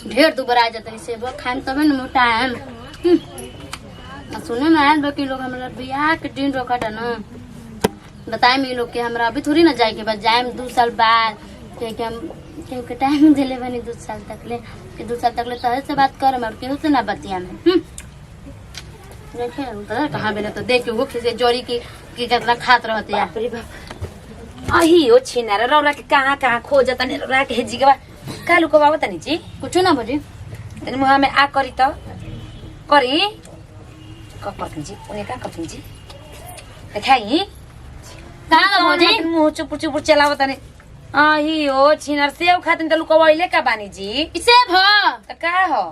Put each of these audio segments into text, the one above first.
ढेर दुबरा जाता से वो खान तब न मोटाएम। सुने में आयल बाकी लोग हमरा बियाह के दिन रखा था ना बताए ये लोग के हमरा अभी थोड़ी ना जाए के बाद जाए 2 साल बाद के हम के टाइम दिले बनी 2 साल तक ले कि 2 साल तक ले तहरे से बात करम और केहू से ना बतिया में देखे उधर कहां बेले तो देख के वो किसे जोरी की कितना खात रहते यार। बाप रे बाप अही ओ छिनारा रौरा के कहां खोजत ने रौरा के हेजी के बा कालू को बाबा तनी जी कुछ ना बजी तनी मुहा में आ करी त करी कपन जी उन्हें का कपन जी देखाई कहां बजी मुंह चुप चुप चलावत तनी अही ओ छिनार सेव खातिन त लुकवाइले का बानी जी इसे भ त का हो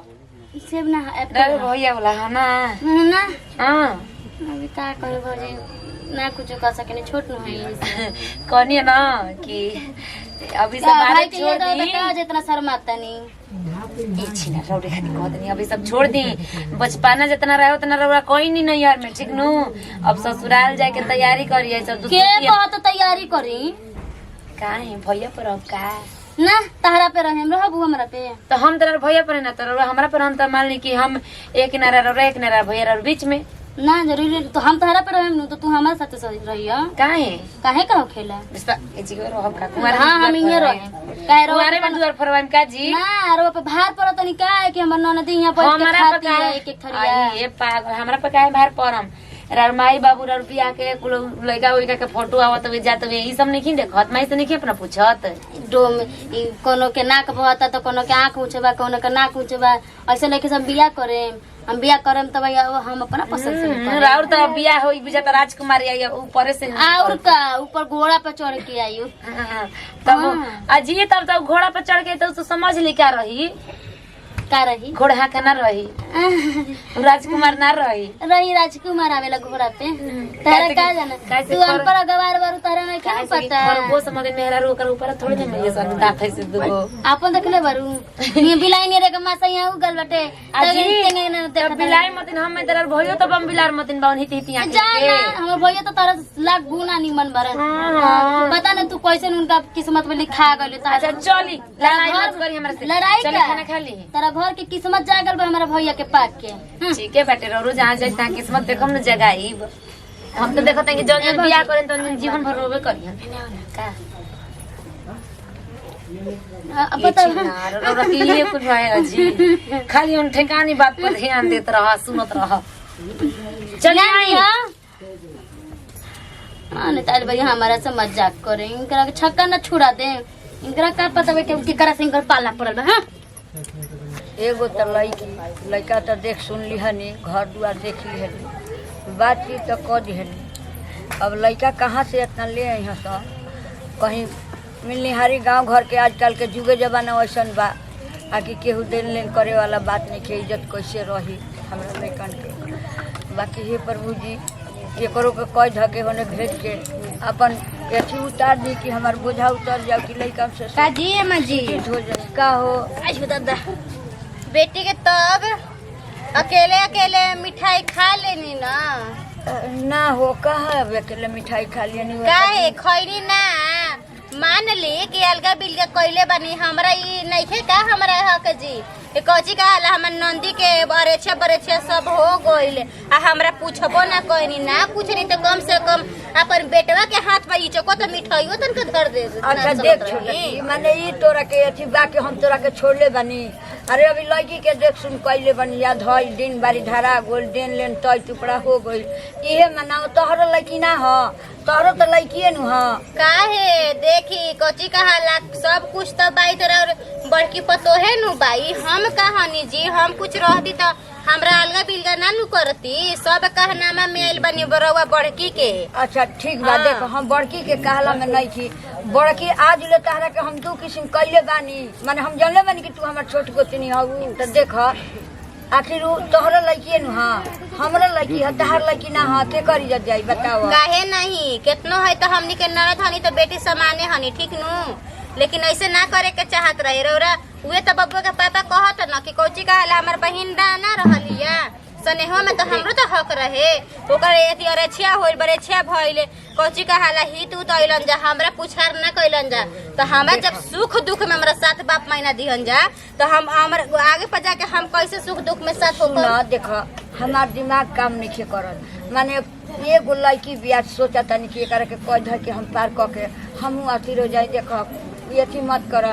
इसे ना डर भैया वाला है ना ना हां अभी का करे बजी ना कुछ कर सके छोट न है कहनी ना कि अभी सब भाई बात के छोड़ ये दी का जितना शर्माता नहीं ई छिना रौड़े खाती कहत नहीं अभी सब छोड़ दी बचपना जितना रहे उतना रौड़ा कोई नहीं नहीं यार में ठीक नु अब ससुराल जाए के तैयारी करिए सब के कहत तैयारी करी काहे भैया पर अब का ना तहरा पे रहे रहबू हमरा पे तो हम तेरा भैया पर ना तो हमरा पर हम तो मान ली कि हम एक नारा रौड़ा एक नारा भैया और बीच में ना जरूरी तो हम तहरा पे रहे तो तू हमारे साथ सही रहिया काहे काहे का खेला बिस्ता ए जी को रहब का कुमार हां हम इहे रहे काहे रो कुमारे में दुआर फरवाइम का जी ना रो पे भार पड़त तनी का है कि हमर ननदी यहां पर के हमरा पे खाती है एक एक थरिया आई ए पागल हमरा पे काहे भार परम रार माई बाबू रुपया के लड़का उइका के फोटो आवत वे जात वे ई सब नहीं देखत माई से नहीं अपना पूछत डोम ई कोनो के नाक बहता तो कोनो के आंख ऊंचबा कोनो के नाक ऊंचबा ऐसे लेके सब बियाह करे हम बियाह करम तब हम अपना पसंद से करे और तो बियाह होई बुझा तो राजकुमारी आई ऊपर से और का ऊपर घोड़ा पे चढ़ के आई तब अजी तब घोड़ा पर चढ़ के तो समझ ली क्या रही का रही घोड़ा का ना रही राजकुमार ना रही रही राजकुमार आवेला घोड़ा पे तारा का जाना तू अनपढ़ गवार बारू तारा नहीं क्या पता वो समझ मेहरा रो कर ऊपर थोड़ी ना मिले सन दाखे से दुगो आपन देखले बारू ये बिलाई नहीं रे के मासा यहां उगल बटे तब बिलाई मतिन हम तेरा भइयो तब हम बिलार मतिन बावन हित हित यहां जाना हमर भइया तो तारा लाख गुना निमन बरन पता ना तू कैसे उनका किस्मत में लिखा गइल अच्छा चली लड़ाई मत करी हमरा से लड़ाई चली का खाना खा ली तारा घर के किस्मत जागल बा हमारा भैया के पाक के ठीक है बेटे रो जहां जाए ता किस्मत देखम न जगाई हम तो देखत हैं कि जब जब बियाह करें तो जीवन भर रोबे करियन का अब बता रो ये कुछ है जी खाली उन ठेकानी बात पर ध्यान देत रहा सुनत रहा चल आई नहीं तारे भैया हमारा से मजाक करे इनकरा के छक्का न छुड़ा दे इनकरा का पता बेटे कि करा से इनकर पाला पड़ल बा हां एगो तो लड़का तो देख सुन लिहनी घर दुआर देख लिहनी बातचीत तो कह दिहनी अब लड़का कहाँ से इतना ले आई हैं सब कहीं मिलनिहारी गांव घर के आजकल के जुगे जमाना वैसन बा आकि केहू देन लेन करे वाला बात नहीं के इज्जत कैसे रही हमरा लड़कन के बाकी हे प्रभु जी एकरो के कह धके होने भेज के अपन एथी उतार दी कि हमार बोझा उतर जाओ कि लड़का से का जी अम्मा जी हो जाए का हो आज दादा बेटी के तब अकेले अकेले मिठाई खा लेनी ना ना हो कहा अकेले मिठाई खा लिया नहीं काहे खैनी ना मान ली कि अलगा बिलगा कइले बनी हमरा ई नइखे का हमरा हक जी ए कची कहला हमर नंदी के बरेछे सब हो गइले आ हमरा पूछबो ना कहनी ना पूछनी तो कम से कम अपन बेटवा के हाथ में ई चको तो मिठाइयो तन के धर दे अच्छा देख छोड़ी माने ई तोरा के अथी बाकी हम तोरा के छोड़ले बनी अरे अभी लड़की के देख सुन कइले बनी या धई दिन बारी धरा गोल देन लेन तय टुकड़ा हो गइल इहे मनाओ तोहरो लड़की ना हो तोहरो तो लड़कीए नु हो काहे देखी कची कहला सब कुछ तो बाई तोरा बड़की पतोहे नु बाई हम कहानी जी हम कुछ रहती तो हमरा अलगा बिलगा ना नु करती सब कहनामा में आइल बनी बरवा बड़की के अच्छा ठीक बा देखो हम बड़की के कहला में नहीं थी बड़की आज ले तहरा के हम दू किस्म कइले बानी माने हम जानले बानी कि तू हमर छोट गोतनी हऊ तो देख आखिर तोहरा लड़की नु हां हमरा लड़की है तहर लड़की ना हां के करी जत जाई बताओ काहे नहीं कितनो है तो हमनी के ननद हनी तो बेटी समाने हनी ठीक नु लेकिन ऐसे ना करे के चाहत रहे रौरा उहे तो बब्बू के पापा कहत न कि कोची कहला हमर बहिन ना रहलिया स्नेहो में तो हमरो तो हक रहे ओकर एथी अरेछिया होइल बरेछिया भइले कोची कहाला ही तू तो अइलन जा हमरा पुछार ना कइलन जा तो हमरा जब सुख दुख में हमरा साथ बाप महीना दिहन जा तो हम हमर आगे पर जाके हम कैसे सुख दुख में साथ होकर ना देखो हमार दिमाग काम नहीं करत माने एगो लड़की बिया सोचा तनी कि एकरा के कह धर के हम पार क के हमहू अथी रो जाए देखो एथी मत कर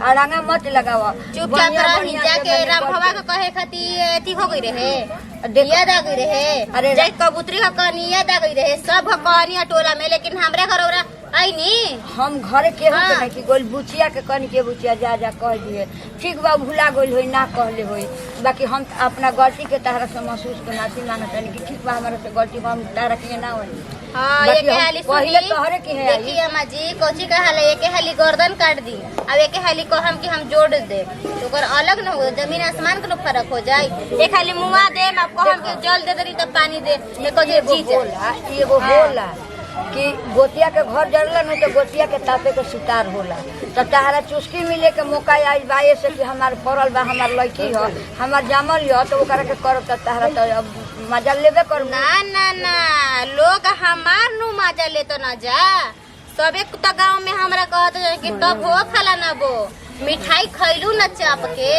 अड़ांगा मत लगाव चुपचाप रही जाके राम भवा के कहे खातिर एथी हो गई रहे याद आ गई रहे अरे जाय कबूतरी का कहानी याद आ गई रहे सब कहानी टोला में लेकिन हमरा घर ओरा आई नी हम घरे केहू के नहीं कि गोल बुचिया के कनी के बुचिया जा जा कह दिए ठीक बा भुला गइल होई ना कहले होई बाकी हम अपना गलती के तहरा से महसूस के माफी मांगत हनी कि ठीक बा हमरा से गलती हम तारा के ना होई हां ये के हाली पहले तोहरे के है देखिए अम्मा जी कोची का हाल है के हाली गर्दन काट दी अब एक हाली को हम कि हम जोड़ दे तो ओकर अलग न हो जमीन आसमान के फर्क हो जाए एक हाली मुआ दे आपको हम के जल दे दरी त पानी दे एको जे जी एगो होला कि गोतिया के घर जड़ला नहीं तो गोतिया के तापे के सुतार होला तो तहरा चुस्की मिले के मौका आई बाए से कि हमार पड़ल बा हमार लड़की हो हमार जामल हो तो ओकरा के करब त तहरा तो मजा लेबे कर ना ना ना लोग हमार नु मजा ले तो ना जा सबे तो गांव में हमरा कहत कि तब हो खाला ना बो मिठाई खैलू न चाप के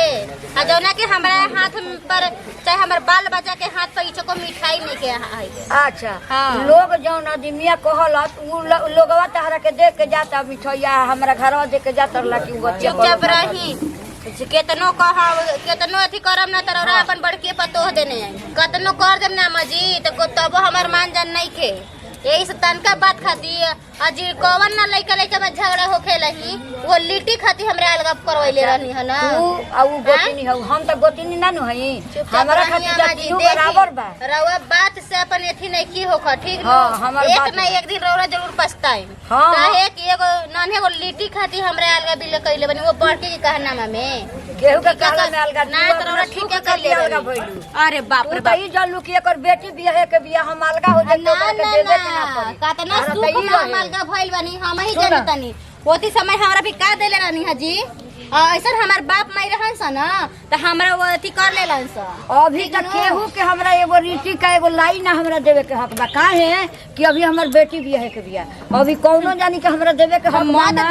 आ जौना के हमरा हाथ पर चाहे हमर बाल बच्चा के हाथ पर इचको मिठाई नहीं के आई अच्छा हाँ। लोग जौन आदमिया कहलत उ लोगवा तहरा के देख के जाता मिठैया हमरा घरवा देख के जाता ला कि बच्चा चुपचाप रही केतनो कहब केतनो अथी करब ना तोरा अपन बड़के पतोह देने कतनो कर देम ना मजी तो तब हमर मान जान नहीं के यही से तनका बात खाती अजी कौन ना लइका लइका में झगड़ा होखे लही वो लिट्टी खाती हमरे अलग करवैले रहनी है ना तू आ उ गोतिनी हो हम तो गोतिनी ना नु हई हमरा खातिर जाति बराबर बा रवा बात से अपन एथी नहीं की होखा ठीक हाँ, हमर एक बात ना एक दिन रौरा जरूर पछताई हाँ। काहे कि एगो नन्हे गो लिट्टी खाती हमरे अलग बिल कइले बनी वो बड़के के कहनामा में केहू के कहला में अलगा ना तो रौरा ठीक कर ले अलगा भइलू अरे बाप रे तू तई जल्लू कि एकर बेटी बियाह के बियाह हम अलगा हो जाए ना तो ना देबे ना ना पड़ी कातना अरे सुख तई में रहे। अलगा भइल बनी हम ही जानतनी ओती समय हमरा भी का देले रहनी हाजी ऐसा हमार बाप माई रहन स ना त हमरा वो अथी कर लेलन स अभी तक केहू के हमरा एगो रीति का एगो लाइन ना हमरा देवे के हक बा काहे कि अभी हमर बेटी बियाह के बिया अभी कौनो जानी के हमरा देवे के हक बा ना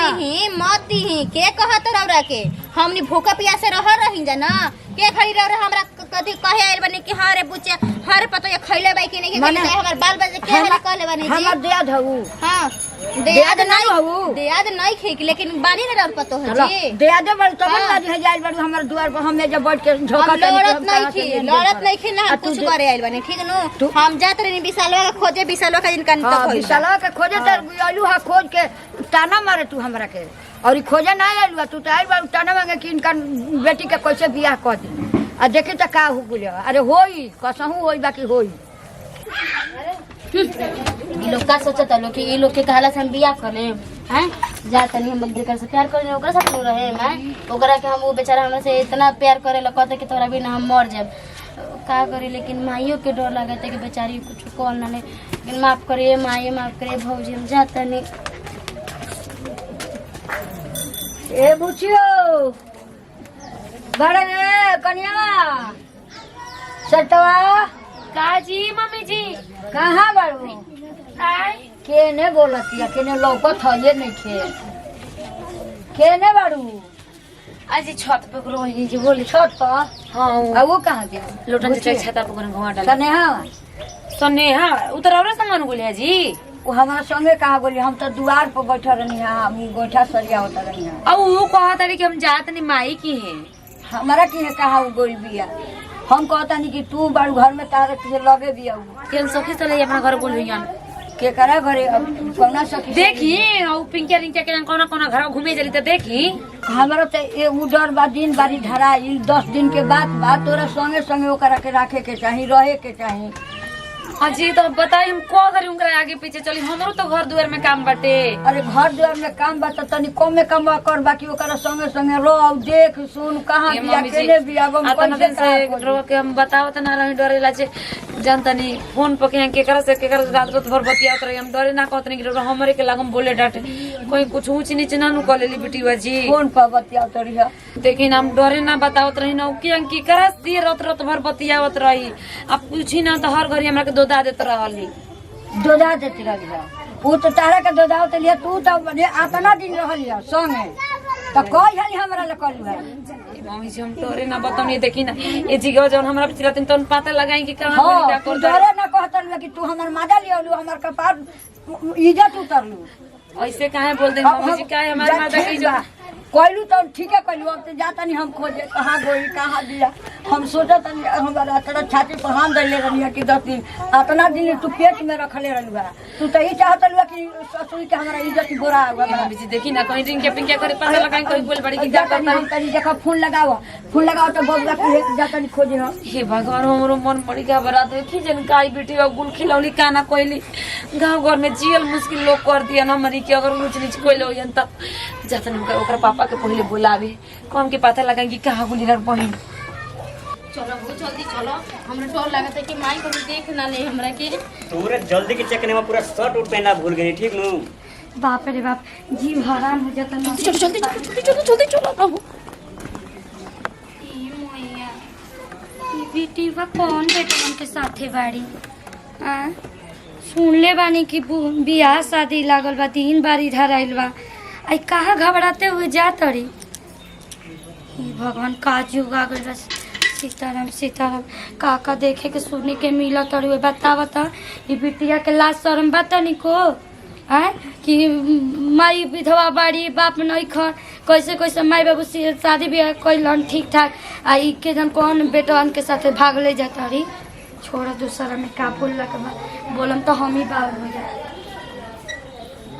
मत दीही के कहत रौरा के हमनी भूखा प्यासे रह रही जा ना के खड़ी रह हमरा कथी कहे आइल बनी कि हां रे बुच्चे हर पतो ये खइले बाई के नहीं के हमर बाल बच्चे के हला कहले बनी जी हमर दियाद हऊ हां दियाद नहीं हऊ दियाद नहीं खेक लेकिन बानी ना रह पतो है जी दियाद बड़ तब ना जे जाइल बड़ हमर दुआर पर हम जब बैठ के झोका लड़त नहीं थी ना हम कुछ करे आइल बनी ठीक नु हम जात रही विशालवा के खोजे विशालवा का जिनका तो हां विशालवा के खोजे त आलू हा खोज के ताना मारे तू हमरा के और ई खोजे ना आलू तू त आइल बड़ ताना मांगे कि इनका बेटी के कैसे बियाह कर दी आ देखी त का हो गुलिया अरे होई कसहू होई बाकी होई ये लोग का सोचता लोग कि ये लोग के कहला से हम बियाह करे हैं जा तनी हम जेकर से प्यार करे ओकरा साथ नु रहे मैं ओकरा के हम वो बेचारा हमरा से इतना प्यार करे ला कहते कि तोरा बिना हम मर जाब का करे लेकिन माइयो के डर लागत कि बेचारी कुछ कॉल ना ले लेकिन माफ करिए माई माफ करिए भौजी हम जा तनी ए बुचियो बड़े कन्या सटवा का जी मम्मी जी कहाँ बाड़ू आय केने बोलतिया केने लौकत है नहीं खे केने बाड़ू आज छत पे रोहिणी जी बोली छत पर हां आ वो कहाँ गया लोटन से छता पे घुमा डाल स्नेहा स्नेहा उतरौरा सामान बोलिया जी वो हमारा संगे कहा बोली हम तो दुआर पर बैठा रहनी है हम गोइठा सरिया होता रहनी है अब वो कहा था कि हम जात नहीं माई की है हमारा की है कहा वो गोल बिया हम कहता नहीं कि तू बाड़ू घर में तारे तुझे लगे बिया तेल सखी चले अपना घर बोल भैया के करा घरे अब कौना सखी देखी और पिंकिया रिंकिया के कोना कोना घर घूमे चली तो देखी हमारा तो ये उडर बा दिन बारी धरा 10 दिन के बाद तोरा संगे संगे ओकरा के रखे के चाही रहे के चाही अजी तो बताई हम को करी उनकरा आगे पीछे चली हमरो तो घर दुआर में काम बाटे। अरे घर द्वार में काम बा त तनी कमे काम कर बाकी ओकरा संगे संगे रह देख सुन कहाँ बिया केने बिया गम आता कैसे से रो के हम बतावत ना रही डरेला छे जानतनी फोन पर केकरा से रात रात भर बतियात रही हम डरे ना कहतनी कि हमरे के लागम बोले डांटे कोई कुछ ऊंच नीच ना नु कलेली बेटीवा जी फोन पर बतिया तरी है। लेकिन हम डरे ना बतावत रही ना की करा सी रात रात भर बतियावत रही अब पूछी ना तो हर घड़ी हमरा के दोदा देत रहली दोदा देती रही है ऊ तो तारा के दोदावत लिया तू तो आतना दिन रहली है संगे तो कोई हली हमरा ले कहलू है मम्मी जी हम डरे ना बताऊनी देखी ना ये जगह जौन हमरा पिछला दिन तो पता लगाई कि कहां हां क्या तू कर डरे ना कहतल कि तू हमर मादा लियलू हमर कपार इज्जत उतरलू ऐसे काहे बोल दे मम्मी जी काहे हमार माता की जो कहलू तो ठीक है कहलू अब तो जाता नहीं हम खोजे कहाँ गई कहाँ दिया हम सोचत हमारा अतना छाती पर हाथ दे रही कि 10 दिन अतना दिन तू पेट में रखले रहलू है तू तो ही चाहत लुआ कि ससुरी के हमारा इज्जत बोरा हुआ मम्मी जी देखी ना कहीं ड्रिंक पिंक करे पता लगाई कोई बोल बड़ी की क्या करता हम तनी देखा फोन लगाओ तो बबुआ के जाता नहीं खोजे हम हे भगवान हमरो मन पड़ी का बरा देखी जन काई बेटी और गुल खिलौली काना कोइली गांव घर में जियल मुश्किल लोग कर दिया ना मरी के अगर ऊंच नीच कोइल हो जन तब जातन ओकरा पापा के पहले बुलावे कम के पता लगाई कि कहां गुली रह बहिन चलो वो जल्दी चलो हमरा डर लागत है कि माई को देख ना ले हमरा के तोरे जल्दी के चक्कर में पूरा शर्ट उठ पहना भूल गई ठीक नु बाप रे बाप जीव हराम हो जाता ना चलो जल्दी चलो प्रभु ई मोया ई बेटी बा कौन बेटन के साथे बाड़ी हां सुन ले बानी कि बियाह शादी लागल बा 3 बार इधर आइल बा आई कहाँ घबराते हुए जा तड़ी हे भगवान का जुग आ गइल बा सीताराम सीताराम काका देखे के सुने के मिला तड़ुए बता ये बिटिया के लाज शर्म बता निको है कि माई विधवा बाड़ी बाप नहीं खन कैसे कैसे माई बाबू से शादी ब्याह कैलन ठीक ठाक आ के जन कौन बेटवन के साथे भाग ले जाता रही छोड़ा दूसरा में का बोल बोलम तो हम ही बाबू हो जाए